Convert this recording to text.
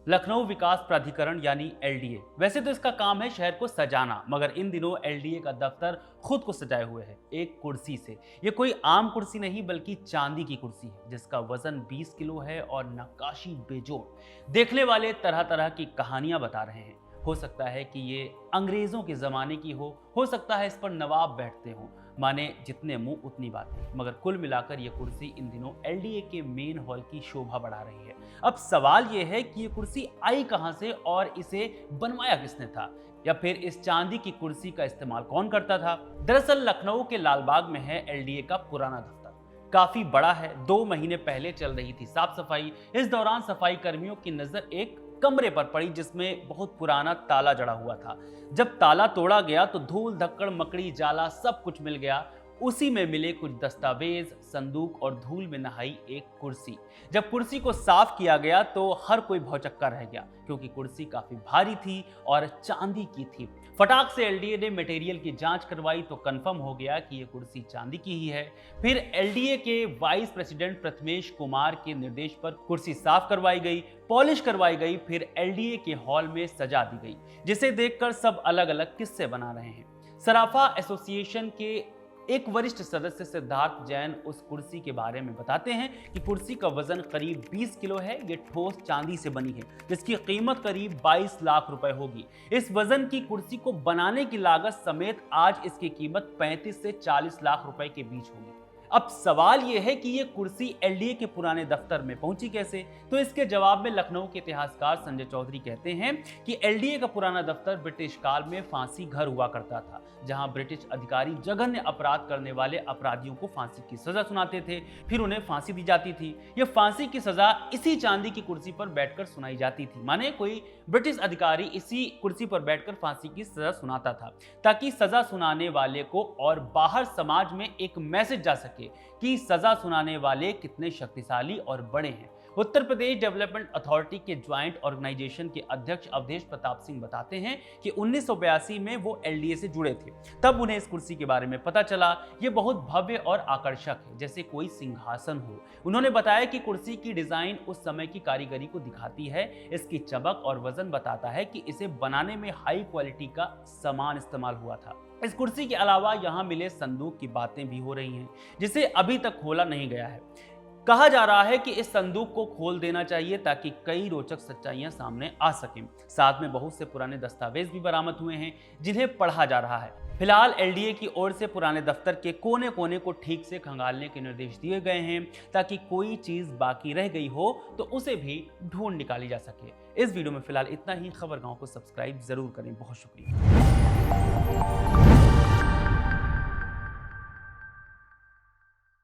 लखनऊ विकास प्राधिकरण यानी एलडीए। वैसे तो इसका काम है शहर को सजाना, मगर इन दिनों एलडीए का दफ्तर खुद को सजाए हुए है एक कुर्सी से। ये कोई आम कुर्सी नहीं बल्कि चांदी की कुर्सी है जिसका वजन 20 किलो है और नक्काशी बेजोड़। देखने वाले तरह तरह की कहानियां बता रहे हैं। हो सकता है कि ये अंग्रेजों के जमाने की हो सकता है इस पर नवाब बैठते हों। माने जितने मुंह उतनी बातें, मगर कुल मिलाकर ये कुर्सी इन दिनों एलडीए के मेन हॉल की शोभा बढ़ा रही है। अब सवाल ये है कि ये कुर्सी आई कहां से और इसे बनवाया किसने था, या फिर इस चांदी की कुर्सी का इस्तेमाल कौन करता था। दरअसल लखनऊ के लालबाग में है एलडीए का पुराना दफ्तर। काफी बड़ा है। 2 महीने पहले चल रही थी साफ सफाई। इस दौरान सफाई कर्मियों की नजर एक कमरे पर पड़ी जिसमें बहुत पुराना ताला जड़ा हुआ था। जब ताला तोड़ा गया तो धूल धक्कड़ मकड़ी जाला सब कुछ मिल गया। उसी में मिले कुछ दस्तावेज, संदूक और धूल में नहाई एक कुर्सी। जब कुर्सी को साफ किया गया तो हर कोई भौचक्का रह गया, क्योंकि कुर्सी काफी भारी थी और चांदी की थी। फटाक से एलडीए ने मटेरियल की जांच करवाई तो कंफर्म हो गया कि यह कुर्सी चांदी की ही है। फिर एलडीए के वाइस प्रेसिडेंट प्रथमेश कुमार के निर्देश पर कुर्सी साफ करवाई गई, पॉलिश करवाई गई, फिर एलडीए के हॉल में सजा दी गई, जिसे देखकर सब अलग अलग किस्से बना रहे हैं। सराफा एसोसिएशन के एक वरिष्ठ सदस्य सिद्धार्थ जैन उस कुर्सी के बारे में बताते हैं कि कुर्सी का वजन करीब 20 किलो है। ये ठोस चांदी से बनी है जिसकी कीमत करीब 22 लाख रुपए होगी। इस वजन की कुर्सी को बनाने की लागत समेत आज इसकी कीमत 35 से 40 लाख रुपए के बीच होगी। अब सवाल यह है कि यह कुर्सी एलडीए के पुराने दफ्तर में पहुंची कैसे। तो इसके जवाब में लखनऊ के इतिहासकार संजय चौधरी कहते हैं कि एलडीए का पुराना दफ्तर ब्रिटिश काल में फांसी घर हुआ करता था, जहां ब्रिटिश अधिकारी जघन्य अपराध करने वाले अपराधियों को फांसी की सजा सुनाते थे, फिर उन्हें फांसी दी जाती थी। यह फांसी की सजा इसी चांदी की कुर्सी पर बैठकर सुनाई जाती थी। माने कोई ब्रिटिश अधिकारी इसी कुर्सी पर बैठकर फांसी की सजा सुनाता था, ताकि सजा सुनाने वाले को और बाहर समाज में एक मैसेज जा सके कि सजा सुनाने वाले कितने शक्तिशाली और बड़े हैं। उत्तर प्रदेश डेवलपमेंट अथॉरिटी के ज्वाइंट ऑर्गेनाइजेशन के अध्यक्ष अवधेश प्रताप सिंह बताते हैं कि 1982 में वो एलडीए से जुड़े थे। तब उन्हें इस कुर्सी के बारे में पता चला। ये बहुत भव्य और आकर्षक है, जैसे कोई सिंहासन हो। उन्होंने बताया कि कुर्सी की डिजाइन उस समय की कारीगरी को दिखाती है। इसकी चमक और वजन बताता है कि इसे बनाने में हाई क्वालिटी का सामान इस्तेमाल हुआ था। इस कुर्सी के अलावा यहाँ मिले संदूक की बातें भी हो रही हैं, जिसे अभी तक खोला नहीं गया है। कहा जा रहा है कि इस संदूक को खोल देना चाहिए ताकि कई रोचक सच्चाइयां सामने आ सकें। साथ में बहुत से पुराने दस्तावेज भी बरामद हुए हैं जिन्हें पढ़ा जा रहा है। फिलहाल एलडीए की ओर से पुराने दफ्तर के कोने कोने को ठीक से खंगालने के निर्देश दिए गए हैं, ताकि कोई चीज बाकी रह गई हो तो उसे भी ढूंढ निकाली जा सके। इस वीडियो में फिलहाल इतना ही। खबर गांव को सब्सक्राइब जरूर करें। बहुत शुक्रिया।